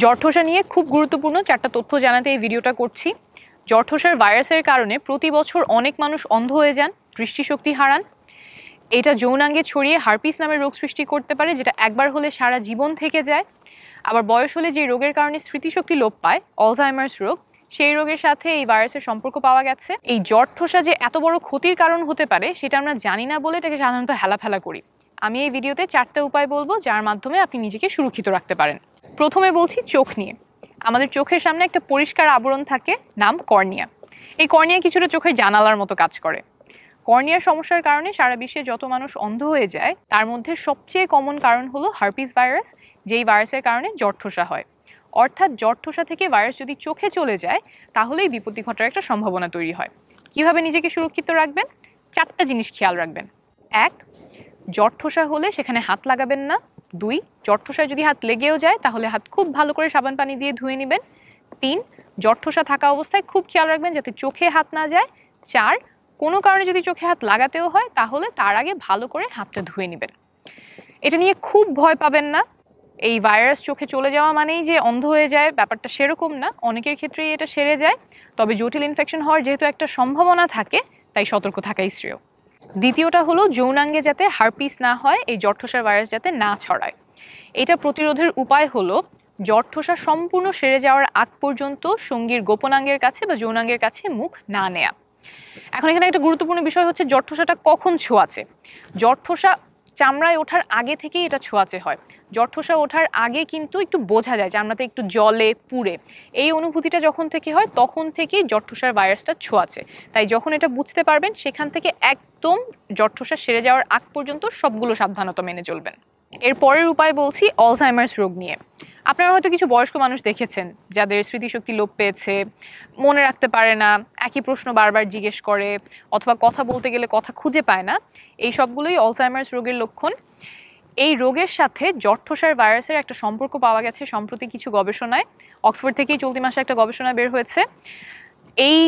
জঠোসা নিয়ে খুব গুরুত্বপূর্ণ 4টা তথ্য জানাতে এই ভিডিওটা করছি। জঠোসার ভাইরাসের কারণে প্রতি বছর অনেক মানুষ অন্ধ হয়ে যান, দৃষ্টিশক্তি হারান। এটা যৌনাঙ্গে ছড়িয়ে হার্পিস নামের রোগ সৃষ্টি করতে পারে, যেটা একবার হলে সারা জীবন থেকে যায়। আবার বয়স হলে যে রোগের কারণে স্মৃতিশক্তি লোপ পায়, অলজাইমার্স রোগ, সেই রোগের সাথে এই ভাইরাসের সম্পর্ক পাওয়া গেছে। এই জঠোসা যে এত বড় ক্ষতির কারণ হতে পারে সেটা আমরা জানি না বলে এটাকে সাধারণত হেলাফেলা করি। আমি এই ভিডিওতে 4টা উপায় বলবো যার মাধ্যমে আপনি নিজেকে সুরক্ষিত রাখতে পারেন। প্রথমে বলছি চোখ নিয়ে। আমাদের চোখের সামনে একটা পরিষ্কার আবরণ থাকে, নাম কর্নিয়া। এই কর্নিয়া কিছুটা চোখের জানালার মতো কাজ করে। কর্নিয়ার সমস্যার কারণে সারা বিশ্বে যত মানুষ অন্ধ হয়ে যায় তার মধ্যে সবচেয়ে কমন কারণ হলো হার্পিস ভাইরাস, যেই ভাইরাসের কারণে জঠোসা হয়। অর্থাৎ জঠোসা থেকে ভাইরাস যদি চোখে চলে যায় তাহলেই বিপত্তি ঘটার একটা সম্ভাবনা তৈরি হয়। কিভাবে নিজেকে সুরক্ষিত রাখবেন? 4টা জিনিস খেয়াল রাখবেন। 1, জঠোসা হলে সেখানে হাত লাগাবেন না। 2, জঠোসায় যদি হাত লেগেও যায় তাহলে হাত খুব ভালো করে সাবান পানি দিয়ে ধুয়ে নেবেন। 3, জঠোসা থাকা অবস্থায় খুব খেয়াল রাখবেন যাতে চোখে হাত না যায়। 4, কোনো কারণে যদি চোখে হাত লাগাতেও হয় তাহলে তার আগে ভালো করে হাতটা ধুয়ে নেবেন। এটা নিয়ে খুব ভয় পাবেন না। এই ভাইরাস চোখে চলে যাওয়া মানেই যে অন্ধ হয়ে যায়, ব্যাপারটা সেরকম না। অনেকের ক্ষেত্রেই এটা সেরে যায়, তবে জটিল ইনফেকশন হওয়ার যেহেতু একটা সম্ভাবনা থাকে তাই সতর্ক থাকাই শ্রেয়। দ্বিতীয়টা হলো যৌনাঙ্গে যাতে হার্পিস না হয়, এই জঠোসার ভাইরাস যাতে না ছড়ায়। এটা প্রতিরোধের উপায় হলো জঠোসা সম্পূর্ণ সেরে যাওয়ার আগ পর্যন্ত সঙ্গীর গোপনাঙ্গের কাছে বা যৌনাঙ্গের কাছে মুখ না নেয়া। এখন এখানে একটা গুরুত্বপূর্ণ বিষয় হচ্ছে জঠোসাটা কখন ছোঁয়াচে। জঠোসা চামড়ায় ওঠার আগে থেকেই এটা ছোঁয়াচে হয়। জঠোসা ওঠার আগে কিন্তু একটু বোঝা যায় চামড়াতে একটু জলে পুড়ে, এই অনুভূতিটা যখন থেকে হয় তখন থেকেই জঠোসার ভাইরাসটা ছোঁয়াচে। তাই যখন এটা বুঝতে পারবেন সেখান থেকে একদম জঠোসা সেরে যাওয়ার আগ পর্যন্ত সবগুলো সাবধানতা মেনে চলবেন। এর পরের উপায় বলছি অলজাইমার্স রোগ নিয়ে। আপনারা হয়তো কিছু বয়স্ক মানুষ দেখেছেন যাদের স্মৃতিশক্তি লোপ পেয়েছে, মনে রাখতে পারে না, একই প্রশ্ন বারবার জিজ্ঞেস করে, অথবা কথা বলতে গেলে কথা খুঁজে পায় না। এই সবগুলোই অলজাইমার্স রোগের লক্ষণ। এই রোগের সাথে জঠোসার ভাইরাসের একটা সম্পর্ক পাওয়া গেছে সম্প্রতি কিছু গবেষণায়। অক্সফোর্ড থেকেই চলতি মাসে একটা গবেষণা বের হয়েছে। এই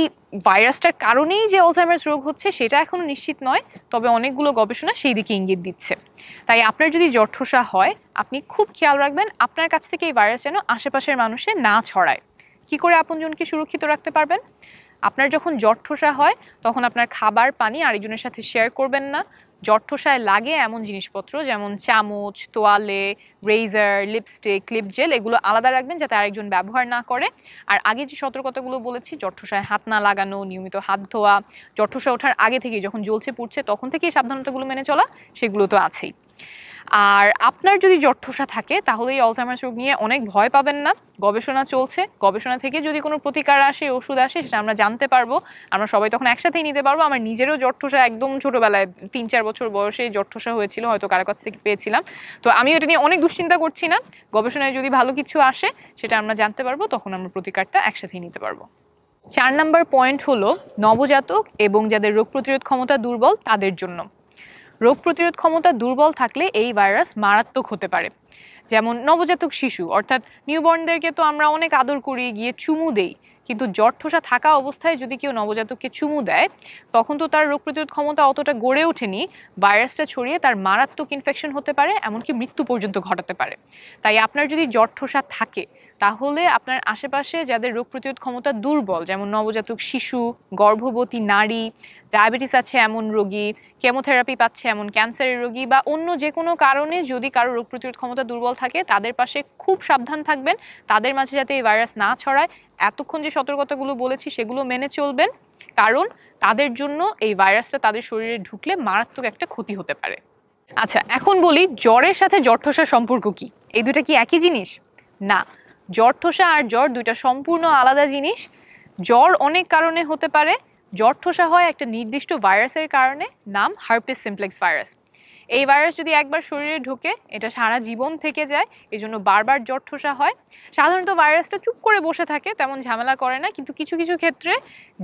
ভাইরাসটার কারণেই যে অলজাইমার্স রোগ হচ্ছে সেটা এখনো নিশ্চিত নয়, তবে অনেকগুলো গবেষণা সেই দিকে ইঙ্গিত দিচ্ছে। তাই আপনার যদি জঠোসা হয় আপনি খুব খেয়াল রাখবেন আপনার কাছ থেকে এই ভাইরাস যেন আশেপাশের মানুষে না ছড়ায়। কি করে আপনজনকে সুরক্ষিত রাখতে পারবেন? আপনার যখন জঠোসা হয় তখন আপনার খাবার পানি আরেকজনের সাথে শেয়ার করবেন না। জঠোসায় লাগে এমন জিনিসপত্র যেমন চামচ, তোয়ালে, রেজার, লিপস্টিক, লিপ জেল, এগুলো আলাদা রাখবেন যাতে আরেকজন ব্যবহার না করে। আর আগে যে সতর্কতাগুলো বলেছি, জঠোসায় হাত না লাগানো, নিয়মিত হাত ধোয়া, জঠোসা ওঠার আগে থেকেই যখন জ্বলছে পুড়ছে তখন থেকেই সাবধানতাগুলো মেনে চলা, সেগুলো তো আছেই। আর আপনার যদি জঠোসা থাকে তাহলে এই অলজাইমার্স রোগ নিয়ে অনেক ভয় পাবেন না। গবেষণা চলছে, গবেষণা থেকে যদি কোনো প্রতিকার আসে, ওষুধ আসে, সেটা আমরা জানতে পারবো। আমরা সবাই তখন একসাথেই নিতে পারবো। আমার নিজেরও জঠোসা একদম ছোটবেলায় 3-4 বছর বয়সে জঠোসা হয়েছিল, হয়তো কারো কাছ থেকে পেয়েছিলাম। তো আমি এটা নিয়ে অনেক দুশ্চিন্তা করছি না। গবেষণায় যদি ভালো কিছু আসে সেটা আমরা জানতে পারবো, তখন আমরা প্রতিকারটা একসাথেই নিতে পারবো। 4 নাম্বার পয়েন্ট হলো নবজাতক এবং যাদের রোগ প্রতিরোধ ক্ষমতা দুর্বল তাদের জন্য। রোগ প্রতিরোধ ক্ষমতা দুর্বল থাকলে এই ভাইরাস মারাত্মক হতে পারে। যেমন নবজাতক শিশু অর্থাৎ নিউবর্নদেরকে তো আমরা অনেক আদর করি, গিয়ে চুমু দেই, কিন্তু জঠোসা থাকা অবস্থায় যদি কেউ নবজাতককে চুমু দেয় তখন তো তার রোগ প্রতিরোধ ক্ষমতা অতটা গড়ে ওঠেনি, ভাইরাসটা ছড়িয়ে তার মারাত্মক ইনফেকশন হতে পারে, এমনকি মৃত্যু পর্যন্ত ঘটাতে পারে। তাই আপনার যদি জঠোসা থাকে তাহলে আপনার আশেপাশে যাদের রোগ প্রতিরোধ ক্ষমতা দুর্বল, যেমন নবজাতক শিশু, গর্ভবতী নারী, ডায়াবেটিস আছে এমন রোগী, কেমোথেরাপি পাচ্ছে এমন ক্যান্সারের রোগী, বা অন্য যে কোনো কারণে যদি কারো রোগ প্রতিরোধ ক্ষমতা দুর্বল থাকে তাদের পাশে খুব সাবধান থাকবেন, তাদের মাঝে যাতে এই ভাইরাস না ছড়ায়। এতক্ষণ যে সতর্কতাগুলো বলেছি সেগুলো মেনে চলবেন, কারণ তাদের জন্য এই ভাইরাসটা তাদের শরীরে ঢুকলে মারাত্মক একটা ক্ষতি হতে পারে। আচ্ছা, এখন বলি জ্বরের সাথে জঠোসার সম্পর্ক কি? এই দুটা কি একই জিনিস? না, জঠোসা আর জ্বর দুইটা সম্পূর্ণ আলাদা জিনিস। জ্বর অনেক কারণে হতে পারে, জঠোসা হয় একটা নির্দিষ্ট ভাইরাসের কারণে, নাম হার্পিস সিমপ্লেক্স ভাইরাস। এই ভাইরাস যদি একবার শরীরে ঢোকে এটা সারা জীবন থেকে যায়, এই জন্য বারবার জঠোসা হয়। সাধারণত ভাইরাসটা চুপ করে বসে থাকে, তেমন ঝামেলা করে না, কিন্তু কিছু কিছু ক্ষেত্রে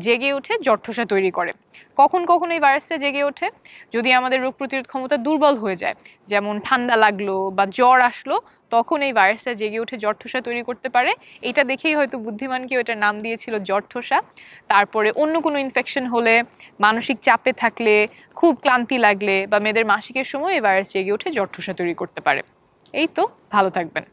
জেগে ওঠে, জঠোসা তৈরি করে। কখন কখন এই ভাইরাসটা জেগে ওঠে? যদি আমাদের রোগ প্রতিরোধ ক্ষমতা দুর্বল হয়ে যায়, যেমন ঠান্ডা লাগলো বা জ্বর আসলো, তখন এই ভাইরাসটা জেগে উঠে জঠোসা তৈরি করতে পারে। এটা দেখেই হয়তো বুদ্ধিমান কেউ এটার নাম দিয়েছিল জঠোসা। তারপরে অন্য কোনো ইনফেকশন হলে, মানসিক চাপে থাকলে, খুব ক্লান্তি লাগলে বা মেয়েদের মাসিকের সময় এই ভাইরাস জেগে উঠে জঠোসা তৈরি করতে পারে। এই তো, ভালো থাকবেন।